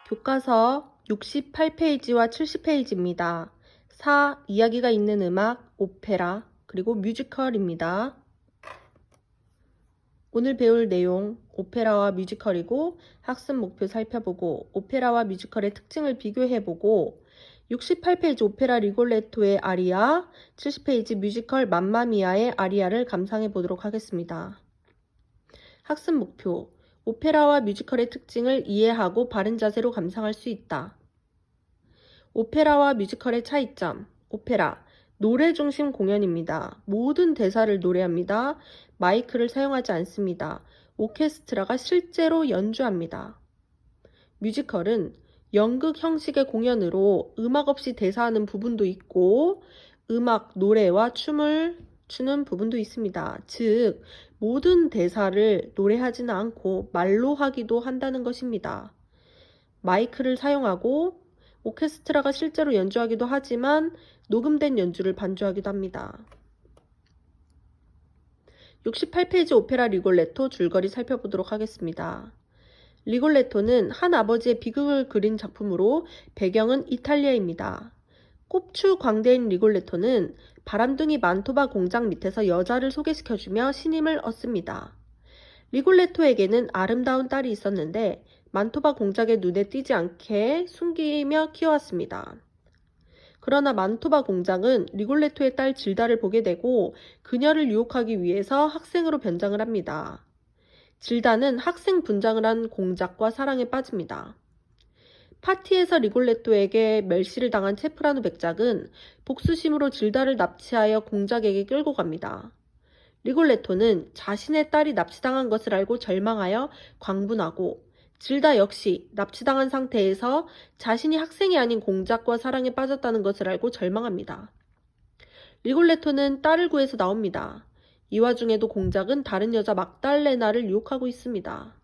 교과서 68페이지와 70페이지입니다. 4. 이야기가 있는 음악, 오페라, 그리고 뮤지컬입니다. 오늘 배울 내용, 오페라와 뮤지컬이고 학습 목표 살펴보고 오페라와 뮤지컬의 특징을 비교해보고 68페이지 오페라 리골레토의 아리아, 70페이지 뮤지컬 맘마미아의 아리아를 감상해 보도록 하겠습니다. 학습 목표, 오페라와 뮤지컬의 특징을 이해하고 바른 자세로 감상할 수 있다. 오페라와 뮤지컬의 차이점, 오페라, 노래 중심 공연입니다. 모든 대사를 노래합니다. 마이크를 사용하지 않습니다. 오케스트라가 실제로 연주합니다. 뮤지컬은 연극 형식의 공연으로 음악 없이 대사하는 부분도 있고 음악, 노래와 춤을 추는 부분도 있습니다. 즉, 모든 대사를 노래하지는 않고 말로 하기도 한다는 것입니다. 마이크를 사용하고 오케스트라가 실제로 연주하기도 하지만 녹음된 연주를 반주하기도 합니다. 68페이지 오페라 리골레토 줄거리 살펴보도록 하겠습니다. 리골레토는 한 아버지의 비극을 그린 작품으로 배경은 이탈리아입니다. 꼽추 광대인 리골레토는 바람둥이 만토바 공장 밑에서 여자를 소개시켜주며 신임을 얻습니다. 리골레토에게는 아름다운 딸이 있었는데 만토바 공작의 눈에 띄지 않게 숨기며 키워왔습니다. 그러나 만토바 공장은 리골레토의 딸 질다를 보게 되고 그녀를 유혹하기 위해서 학생으로 변장을 합니다. 질다는 학생 분장을 한 공작과 사랑에 빠집니다. 파티에서 리골레토에게 멸시를 당한 체프라노 백작은 복수심으로 질다를 납치하여 공작에게 끌고 갑니다. 리골레토는 자신의 딸이 납치당한 것을 알고 절망하여 광분하고 질다 역시 납치당한 상태에서 자신이 학생이 아닌 공작과 사랑에 빠졌다는 것을 알고 절망합니다. 리골레토는 딸을 구해서 나옵니다. 이 와중에도 공작은 다른 여자 막달레나를 유혹하고 있습니다.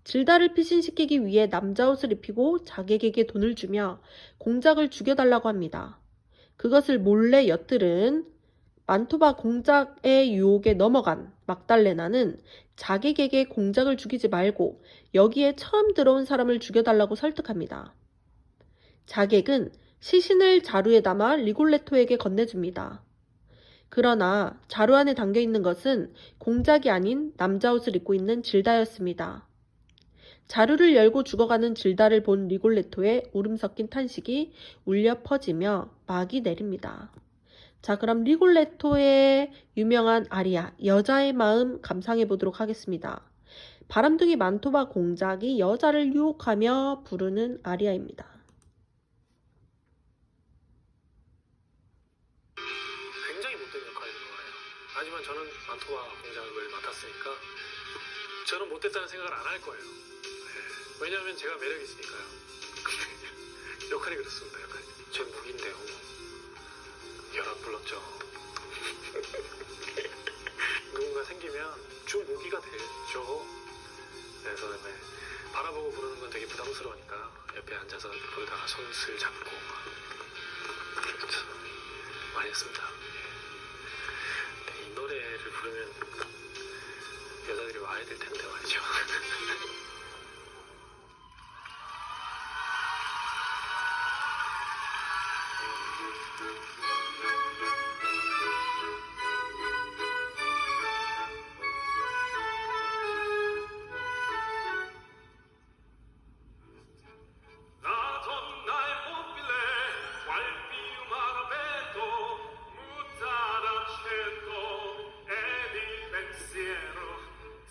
질다를 피신시키기 위해 남자 옷을 입히고 자객에게 돈을 주며 공작을 죽여달라고 합니다. 그것을 몰래 엿들은 만토바 공작의 유혹에 넘어간 막달레나는 자객에게 공작을 죽이지 말고 여기에 처음 들어온 사람을 죽여달라고 설득합니다. 자객은 시신을 자루에 담아 리골레토에게 건네줍니다. 그러나 자루 안에 담겨있는 것은 공작이 아닌 남자 옷을 입고 있는 질다였습니다. 자루를 열고 죽어가는 질다를 본 리골레토의 울음 섞인 탄식이 울려 퍼지며 막이 내립니다. 자, 그럼 리골레토의 유명한 아리아, 여자의 마음 감상해 보도록 하겠습니다. 바람둥이 만토바 공작이 여자를 유혹하며 부르는 아리아입니다. 굉장히 못된 역할인 거예요. 하지만 저는 만토바 공작을 맡았으니까 저는 못됐다는 생각을 안 할 거예요. 왜냐하면 제가 매력이 있으니까요. 역할이 그렇습니다. 역할이. 제 무기인데요. 연합 불렀죠. 누군가 생기면 주 무기가 되죠. 그래서 바라보고 부르는 건 되게 부담스러우니까 옆에 앉아서 부르다가 손을 잡고 그렇죠. 많이 했습니다. 이 노래를 부르면 여자들이 와야 될 텐데 말이죠.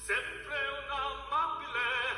Sempre una amabile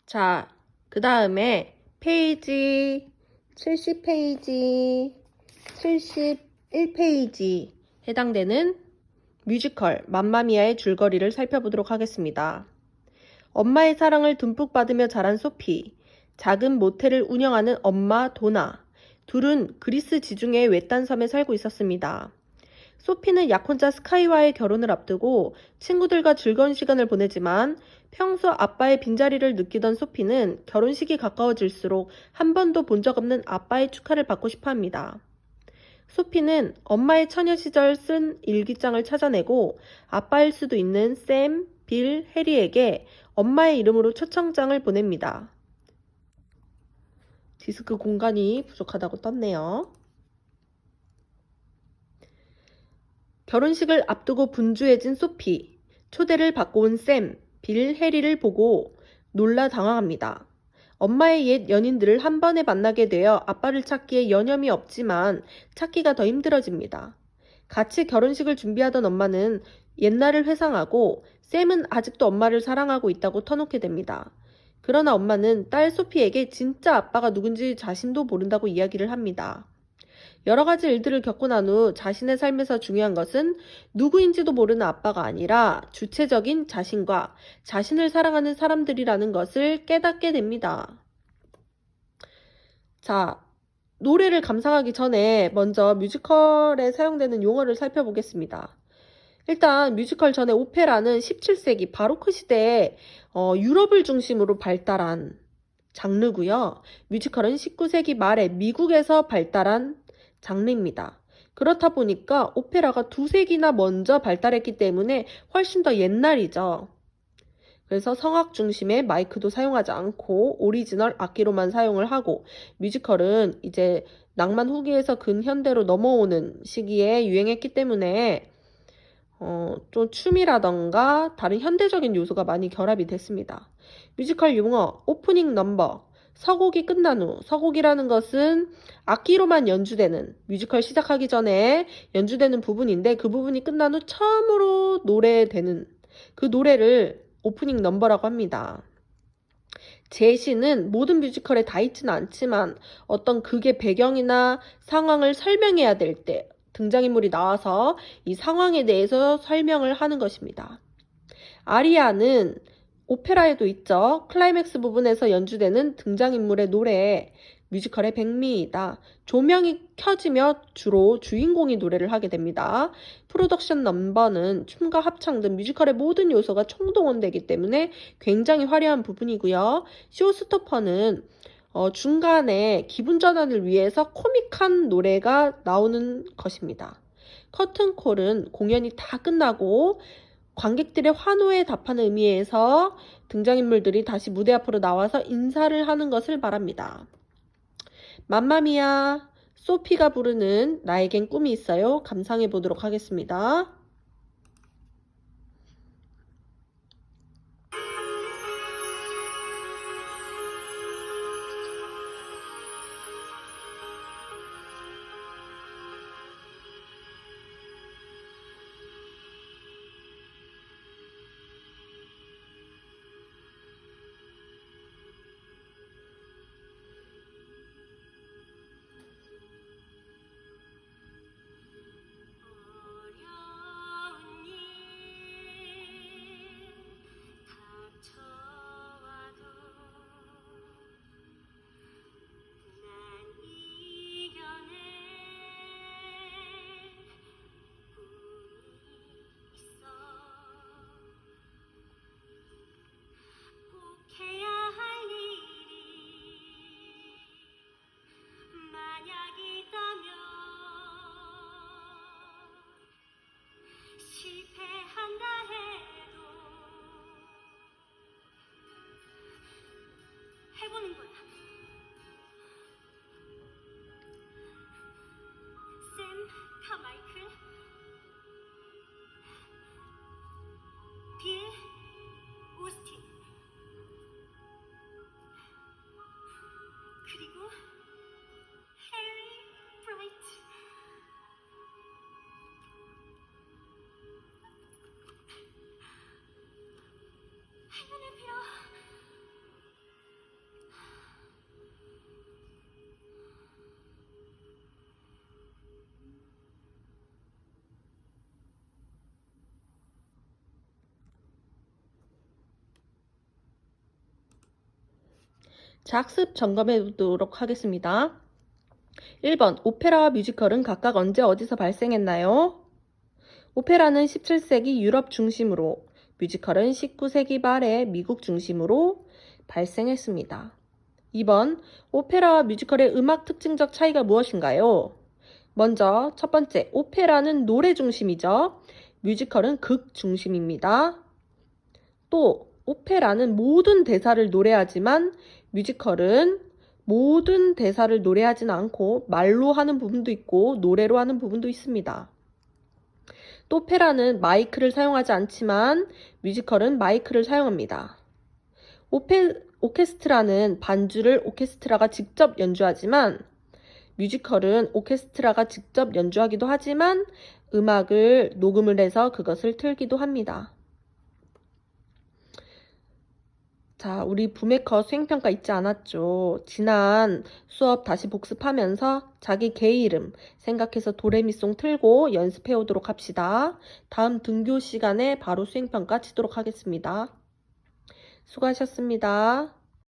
자, 그 다음에 페이지 70페이지, 71페이지 해당되는 뮤지컬 맘마미아의 줄거리를 살펴보도록 하겠습니다. 엄마의 사랑을 듬뿍 받으며 자란 소피, 작은 모텔을 운영하는 엄마 도나, 둘은 그리스 지중해의 외딴 섬에 살고 있었습니다. 소피는 약혼자 스카이와의 결혼을 앞두고 친구들과 즐거운 시간을 보내지만 평소 아빠의 빈자리를 느끼던 소피는 결혼식이 가까워질수록 한 번도 본 적 없는 아빠의 축하를 받고 싶어 합니다. 소피는 엄마의 처녀 시절 쓴 일기장을 찾아내고 아빠일 수도 있는 샘, 빌, 해리에게 엄마의 이름으로 초청장을 보냅니다. 디스크 공간이 부족하다고 떴네요. 결혼식을 앞두고 분주해진 소피, 초대를 받고 온 샘, 빌, 해리를 보고 놀라 당황합니다. 엄마의 옛 연인들을 한 번에 만나게 되어 아빠를 찾기에 여념이 없지만 찾기가 더 힘들어집니다. 같이 결혼식을 준비하던 엄마는 옛날을 회상하고 샘은 아직도 엄마를 사랑하고 있다고 터놓게 됩니다. 그러나 엄마는 딸 소피에게 진짜 아빠가 누군지 자신도 모른다고 이야기를 합니다. 여러 가지 일들을 겪고 난 후 자신의 삶에서 중요한 것은 누구인지도 모르는 아빠가 아니라 주체적인 자신과 자신을 사랑하는 사람들이라는 것을 깨닫게 됩니다. 자, 노래를 감상하기 전에 먼저 뮤지컬에 사용되는 용어를 살펴보겠습니다. 일단 뮤지컬 전에 오페라는 17세기 바로크 시대에 유럽을 중심으로 발달한 장르고요. 뮤지컬은 19세기 말에 미국에서 발달한 장르입니다. 그렇다 보니까 오페라가 2세기나 먼저 발달했기 때문에 훨씬 더 옛날이죠. 그래서 성악 중심의 마이크도 사용하지 않고 오리지널 악기로만 사용을 하고 뮤지컬은 이제 낭만 후기에서 근현대로 넘어오는 시기에 유행했기 때문에 좀 춤이라던가 다른 현대적인 요소가 많이 결합이 됐습니다. 뮤지컬 용어, 오프닝 넘버, 서곡이 끝난 후, 서곡이라는 것은 악기로만 연주되는, 뮤지컬 시작하기 전에 연주되는 부분인데 그 부분이 끝난 후 처음으로 노래되는 그 노래를 오프닝 넘버라고 합니다. 제시는 모든 뮤지컬에 다 있지는 않지만 어떤 극의 배경이나 상황을 설명해야 될 때 등장인물이 나와서 이 상황에 대해서 설명을 하는 것입니다. 아리아는 오페라에도 있죠. 클라이맥스 부분에서 연주되는 등장인물의 노래, 뮤지컬의 백미이다. 조명이 켜지며 주로 주인공이 노래를 하게 됩니다. 프로덕션 넘버는 춤과 합창 등 뮤지컬의 모든 요소가 총동원되기 때문에 굉장히 화려한 부분이고요. 쇼스토퍼는 중간에 기분 전환을 위해서 코믹한 노래가 나오는 것입니다. 커튼콜은 공연이 다 끝나고 관객들의 환호에 답하는 의미에서 등장인물들이 다시 무대 앞으로 나와서 인사를 하는 것을 말합니다. 맘마미아, 소피가 부르는 나에겐 꿈이 있어요. 감상해 보도록 하겠습니다. 어려운 일 닥쳐와도 난 이겨낼 꿈이 있어. 꼭 해야 할 일이 만약 있다면 실패한다 해도 해보는 거야. 샘, 카마이클, 빌, 오스틴, 그리고 해리 브라이트. 행운을 빌어. 자, 학습 점검해 보도록 하겠습니다. 1번, 오페라와 뮤지컬은 각각 언제 어디서 발생했나요? 오페라는 17세기 유럽 중심으로, 뮤지컬은 19세기 말에 미국 중심으로 발생했습니다. 2번, 오페라와 뮤지컬의 음악 특징적 차이가 무엇인가요? 먼저 첫 번째, 오페라는 노래 중심이죠. 뮤지컬은 극 중심입니다. 또 오페라는 모든 대사를 노래하지만 뮤지컬은 모든 대사를 노래하지는 않고 말로 하는 부분도 있고 노래로 하는 부분도 있습니다. 또 오페라는 마이크를 사용하지 않지만 뮤지컬은 마이크를 사용합니다. 오케스트라는 반주를 오케스트라가 직접 연주하지만 뮤지컬은 오케스트라가 직접 연주하기도 하지만 음악을 녹음을 해서 그것을 틀기도 합니다. 자, 우리 부메커 수행평가 있지 않았죠? 지난 수업 다시 복습하면서 자기 개 이름 생각해서 도레미송 틀고 연습해 오도록 합시다. 다음 등교 시간에 바로 수행평가 치도록 하겠습니다. 수고하셨습니다.